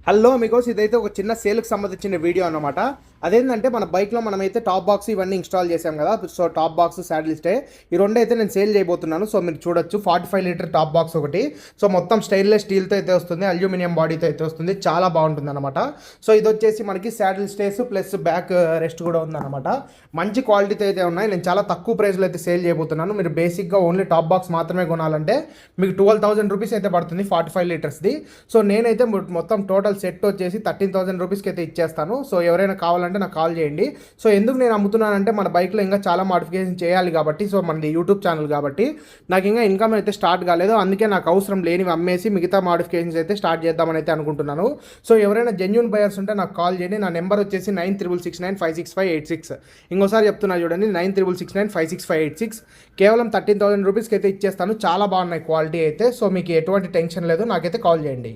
Hello మీకోసం ఇదైతే ఒక చిన్న సేల్కి సంబంధించిన వీడియో అన్నమాట. అదేంటంటే మన బైక్లో మనమైతే టాప్ బాక్స్ ఇవన్నీ ఇన్స్టాల్ చేసాం కదా. So top box saddle stay ఈ రెండు అయితే నేను సేల్ చేయబోతున్నాను. సో మీరు చూడొచ్చు 45 లీటర్ టాప్ బాక్స్ ఒకటి. సో మొత్తం స్టెయిన్లెస్ స్టీల్తో అయితే వస్తుంది, అల్యూమినియం బాడీతో అయితే వస్తుంది, చాలా బాగుంటుంది అనమాట. సో ఇది వచ్చేసి మనకి saddle stays plus back rest కూడా ఉందన్నమాట. మంచి క్వాలిటీతో అయితే ఉన్నాయి. నేను చాలా తక్కువ ప్రైస్లో అయితే సేల్ చేయబోతున్నాను. మీరు బేసిక్గా ఓన్లీ టాప్ బాక్స్ మాత్రమే కొనాలంటే మీకు 12,000 రూపీస్ అయితే పడుతుంది 45 లీటర్స్ది. సో నేనైతే మొత్తం టోటల్ సెట్ వచ్చేసి 13,000 రూపీస్కి అయితే ఇచ్చేస్తాను. సో ఎవరైనా కావాలంటే నాకు కాల్ చేయండి. సో ఎందుకు నేను అమ్ముతున్నానంటే మన బైక్లో ఇంకా చాలా మాడిఫికేషన్ చేయాలి కాబట్టి. సో మనది యూట్యూబ్ ఛానల్ కాబట్టి నాకు ఇంకా ఇన్కమ్ అయితే స్టార్ట్ కాలేదు. అందుకే నాకు అవసరం లేనివి అమ్మేసి మిగతా మాడిఫికేషన్స్ అయితే స్టార్ట్ చేద్దామని అయితే అనుకుంటున్నాను. సో ఎవరైనా జెన్యూన్ బయర్స్ ఉంటే నాకు కాల్ చేయండి. నా నెంబర్ వచ్చేసి 9369565586. ఇంకోసారి చెప్తున్నా చూడండి, 9369565586. కేవలం 13,000 రూపీస్కి అయితే ఇచ్చేస్తాను. చాలా బాగున్నాయి క్వాలిటీ అయితే. సో మీకు ఎటువంటి టెన్షన్ లేదు, నాకైతే కాల్ చేయండి.